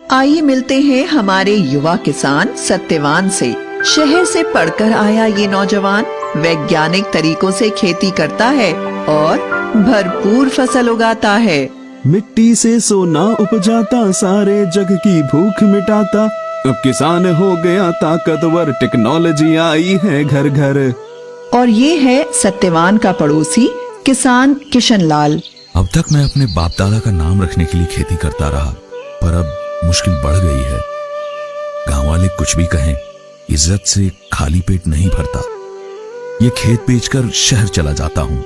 आइए मिलते हैं हमारे युवा किसान सत्यवान से। शहर से पढ़कर आया ये नौजवान वैज्ञानिक तरीकों से खेती करता है और भरपूर फसल उगाता है। मिट्टी से सोना उपजाता, सारे जग की भूख मिटाता। अब किसान हो गया ताकतवर, टेक्नोलॉजी आई है घर घर। और ये है सत्यवान का पड़ोसी किसान किशन लाल। अब तक मैं अपने बाप दादा का नाम रखने के लिए खेती करता रहा, पर अब मुश्किल बढ़ गई है। गांव वाले कुछ भी कहें, इज्जत से खाली पेट नहीं भरता। ये खेत बेचकर शहर चला जाता हूं,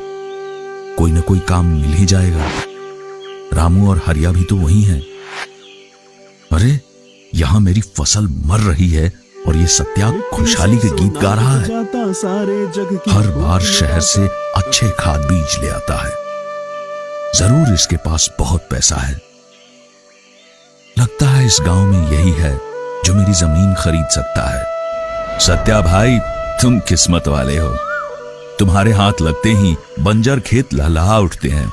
कोई न कोई काम मिल ही जाएगा। रामू और हरिया भी तो वही हैं। अरे यहां मेरी फसल मर रही है और ये सत्या खुशहाली के गीत गा रहा है। हर बार शहर से अच्छे खाद बीज ले आता है। जरूर इसके पास बहुत पैसा है। लगता है इस गांव में यही है जो मेरी जमीन खरीद सकता है। सत्या भाई, तुम किस्मत वाले हो। तुम्हारे हाथ लगते ही बंजर खेत लहलहा उठते हैं।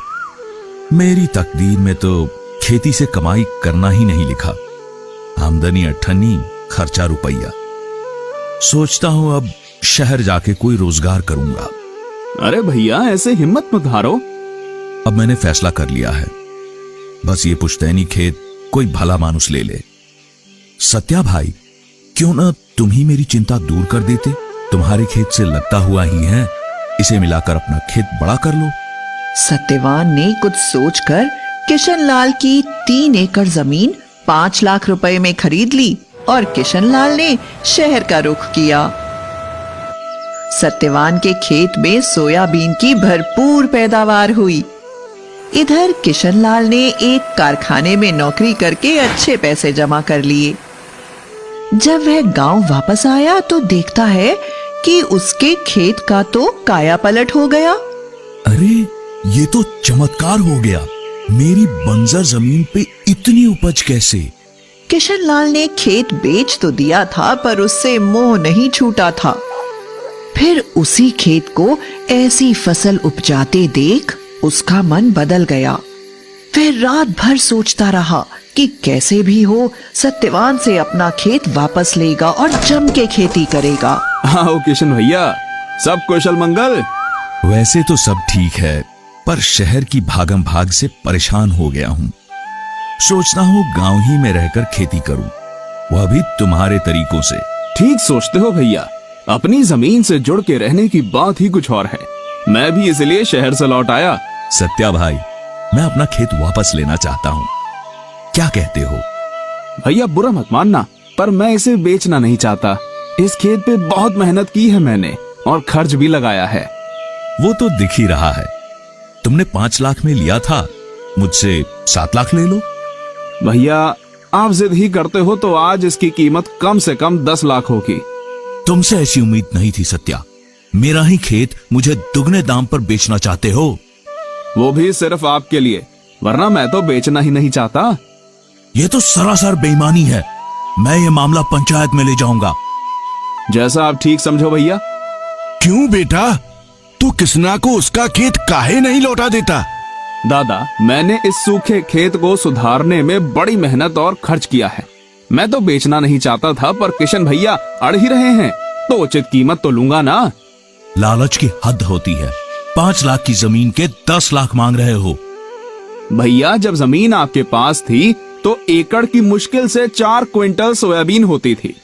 मेरी तकदीर में तो खेती से कमाई करना ही नहीं लिखा। आमदनी अठन्नी, खर्चा रुपया। सोचता हूं अब शहर जाके कोई रोजगार करूंगा। अरे भैया, ऐसे हिम्मत मत हारो। अब मैंने फैसला कर लिया है, बस ये पुश्तैनी खेत कोई भला मानुस ले ले। सत्या भाई, क्यों ना तुम ही मेरी चिंता दूर कर देते। तुम्हारे खेत से लगता हुआ ही है, इसे मिलाकर अपना खेत बड़ा कर लो। सत्यवान ने कुछ सोचकर किशन लाल की 3 एकड़ जमीन 5 लाख रुपए में खरीद ली और किशन लाल ने शहर का रुख किया। सत्यवान के खेत में सोयाबीन की भरपूर पैदावार हुई। इधर किशन लाल ने एक कारखाने में नौकरी करके अच्छे पैसे जमा कर लिए। जब वह गांव वापस आया तो देखता है कि उसके खेत का तो काया पलट हो गया। अरे ये तो चमत्कार हो गया। मेरी बंजर जमीन पे इतनी उपज कैसे? किशन लाल ने खेत बेच तो दिया था, पर उससे मोह नहीं छूटा था। फिर उसी खेत को ऐसी फसल उपजाते देख उसका मन बदल गया। फिर रात भर सोचता रहा कि कैसे भी हो सत्यवान से अपना खेत वापस लेगा और जम के खेती करेगा। आओ किशन भैया, सब कुशल मंगल। वैसे तो सब ठीक है, पर शहर की भागम भाग से परेशान हो गया हूँ। सोचता हूँ गांव ही में रहकर खेती करूँ, वह भी तुम्हारे तरीकों से। ठीक सोचते हो भैया, अपनी जमीन से जुड़ के रहने की बात ही कुछ और है। मैं भी इसलिए शहर से लौट आया। सत्या भाई, मैं अपना खेत वापस लेना चाहता हूँ, क्या कहते हो? भैया बुरा मत मानना, पर मैं इसे बेचना नहीं चाहता। इस खेत पे बहुत मेहनत की है मैंने और खर्च भी लगाया है। वो तो दिख ही रहा है। तुमने 5 लाख में लिया था, मुझसे 7 लाख ले लो। भैया आप जिद ही करते हो तो आज इसकी कीमत कम से कम 10 लाख होगी। तुमसे ऐसी उम्मीद नहीं थी सत्या। मेरा ही खेत मुझे दुगने दाम पर बेचना चाहते हो? वो भी सिर्फ आपके लिए, वरना मैं तो बेचना ही नहीं चाहता। ये तो सरासर बेईमानी है। मैं ये मामला पंचायत में ले जाऊंगा। जैसा आप ठीक समझो भैया। क्यों बेटा, तू किसना को उसका खेत काहे नहीं लौटा देता? दादा, मैंने इस सूखे खेत को सुधारने में बड़ी मेहनत और खर्च किया है। मैं तो बेचना नहीं चाहता था, पर किशन भैया अड़ ही रहे हैं, तो उचित कीमत तो लूंगा ना। लालच की हद होती है। 5 लाख की जमीन के 10 लाख मांग रहे हो। भैया जब जमीन आपके पास थी तो एकड़ की मुश्किल से 4 क्विंटल सोयाबीन होती थी,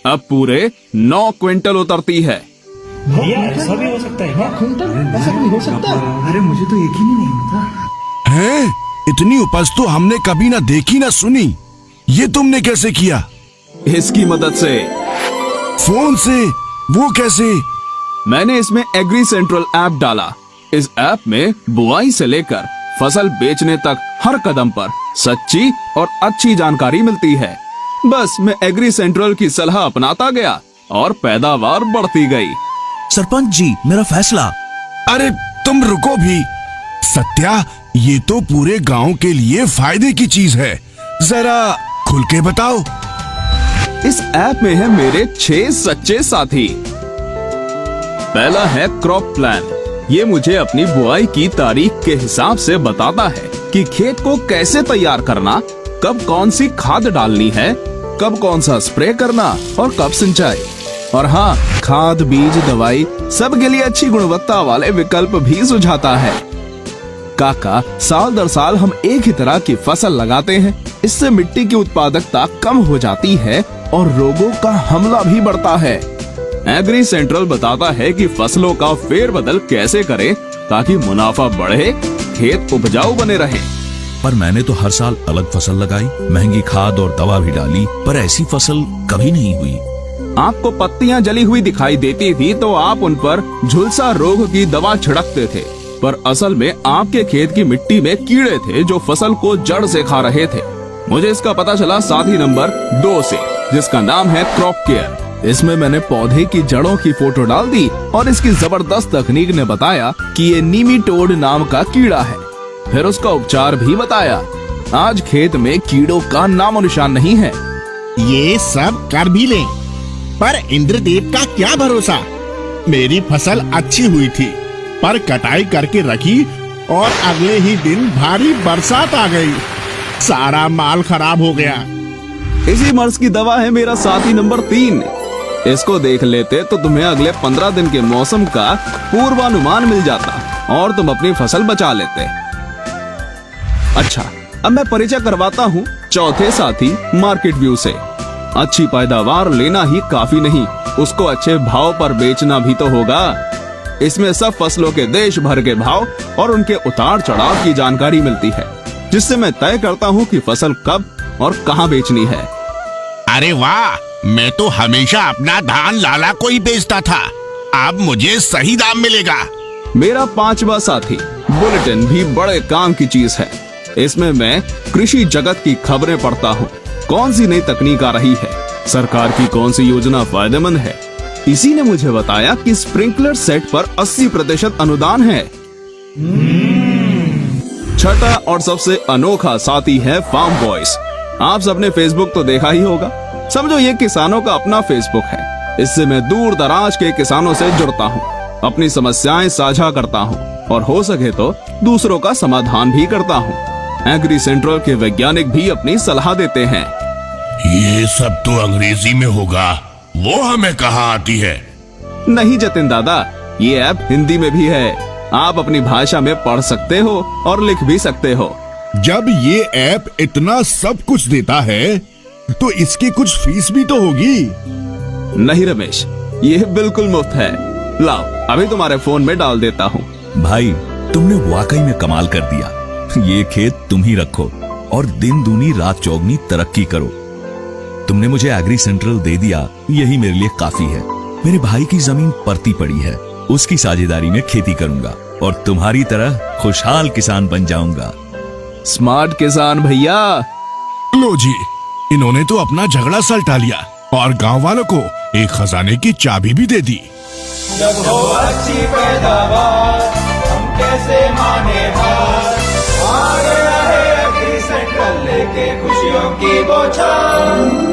अब पूरे 9 क्विंटल उतरती है। भैया ऐसा भी हो सकता है क्या? ऐसा भी हो सकता है? अरे मुझे तो यकीन ही नहीं होता। हैं? इतनी उपज तो हमने कभी ना देखी ना सुनी। ये तुमने कैसे किया? इसकी मदद से। फोन से? वो कैसे? मैंने इसमें एग्री सेंट्रल ऐप डाला। इस ऐप में बुआई से लेकर फसल बेचने तक हर कदम पर सच्ची और अच्छी जानकारी मिलती है। बस मैं एग्री सेंट्रल की सलाह अपनाता गया और पैदावार बढ़ती गई। सरपंच जी, मेरा फैसला। अरे तुम रुको भी। सत्या, ये तो पूरे गांव के लिए फायदे की चीज है, जरा खुल के बताओ। इस ऐप में है मेरे 6 सच्चे साथी। पहला है क्रॉप प्लान। ये मुझे अपनी बुआई की तारीख के हिसाब से बताता है कि खेत को कैसे तैयार करना कब कौन सी खाद डालनी है, कब कौन सा स्प्रे करना और कब सिंचाई। और हाँ, खाद, बीज, दवाई सब के लिए अच्छी गुणवत्ता वाले विकल्प भी सुझाता है। काका, साल दर साल हम एक ही तरह की फसल लगाते हैं। इससे मिट्टी की उत्पादकता कम हो जाती है और रोगों का हमला भी बढ़ता है। एग्री सेंट्रल बताता है कि फसलों का फेरबदल कैसे करें ताकि मुनाफा बढ़े, खेत उपजाऊ बने रहे। पर मैंने तो हर साल अलग फसल लगाई, महंगी खाद और दवा भी डाली, पर ऐसी फसल कभी नहीं हुई। आपको पत्तियां जली हुई दिखाई देती थी तो आप उन पर झुलसा रोग की दवा छिड़कते थे, पर असल में आपके खेत की मिट्टी में कीड़े थे जो फसल को जड़ से खा रहे थे। मुझे इसका पता चला साथी नंबर 2 से, जिसका नाम है क्रॉप केयर। इसमें मैंने पौधे की जड़ों की फोटो डाल दी और इसकी जबरदस्त तकनीक ने बताया कि ये नीमीटोड नाम का कीड़ा है। फिर उसका उपचार भी बताया। आज खेत में कीड़ों का नामो निशान नहीं है। ये सब कर भी लें, पर इंद्रदेव का क्या भरोसा। मेरी फसल अच्छी हुई थी, पर कटाई करके रखी और अगले ही दिन भारी बरसात आ गई, सारा माल खराब हो गया। इसी मर्ज की दवा है मेरा साथी नंबर 3। इसको देख लेते तो तुम्हें अगले 15 दिन के मौसम का पूर्वानुमान मिल जाता और तुम अपनी फसल बचा लेते। अच्छा, अब मैं परिचय करवाता हूँ चौथे साथी मार्केट व्यू से। अच्छी पैदावार लेना ही काफी नहीं, उसको अच्छे भाव पर बेचना भी तो होगा। इसमें सब फसलों के देश भर के भाव और उनके उतार चढ़ाव की जानकारी मिलती है, जिससे मैं तय करता हूँ कि फसल कब और कहाँ बेचनी है। अरे वाह, मैं तो हमेशा अपना धान लाला को ही बेचता था, अब मुझे सही दाम मिलेगा। मेरा 5वां साथी बुलेटिन भी बड़े काम की चीज है। इसमें मैं कृषि जगत की खबरें पढ़ता हूँ। कौन सी नई तकनीक आ रही है, सरकार की कौन सी योजना फायदेमंद है। इसी ने मुझे बताया कि स्प्रिंकलर सेट पर 80% अनुदान है। छठा और सबसे अनोखा साथी है फार्म वॉइस। आप सबने फेसबुक तो देखा ही होगा। समझो ये किसानों का अपना फेसबुक है। इससे मैं दूर दराज के किसानों से जुड़ता हूँ, अपनी समस्याएं साझा करता हूँ और हो सके तो दूसरों का समाधान भी करता हूँ। एग्री सेंट्रल के वैज्ञानिक भी अपनी सलाह देते हैं। ये सब तो अंग्रेजी में होगा, वो हमें कहाँ आती है। नहीं जतिन दादा, ये ऐप हिंदी में भी है। आप अपनी भाषा में पढ़ सकते हो और लिख भी सकते हो। जब ये ऐप इतना सब कुछ देता है तो इसकी कुछ फीस भी तो होगी। नहीं रमेश, ये बिल्कुल मुफ्त है। लाओ, अभी तुम्हारे फोन में डाल देता हूँ। भाई, तुमने वाकई में कमाल कर दिया। ये खेत तुम ही रखो और दिन दूनी रात चौगनी तरक्की करो। तुमने मुझे एग्री सेंट्रल दे दिया, यही मेरे लिए काफी है। मेरे भाई की जमीन परती पड़ी है, उसकी साझेदारी में खेती करूंगा और तुम्हारी तरह खुशहाल किसान बन जाऊंगा। स्मार्ट किसान भैया। लो जी, इन्होंने तो अपना झगड़ा सलटा लिया और गांव वालों को एक खजाने की चाबी भी दे दी। जब हो अच्छी पैदावार हम कैसे माने हार, आ गया है एग्री सेंट्रल लेके खुशियों की बौछार।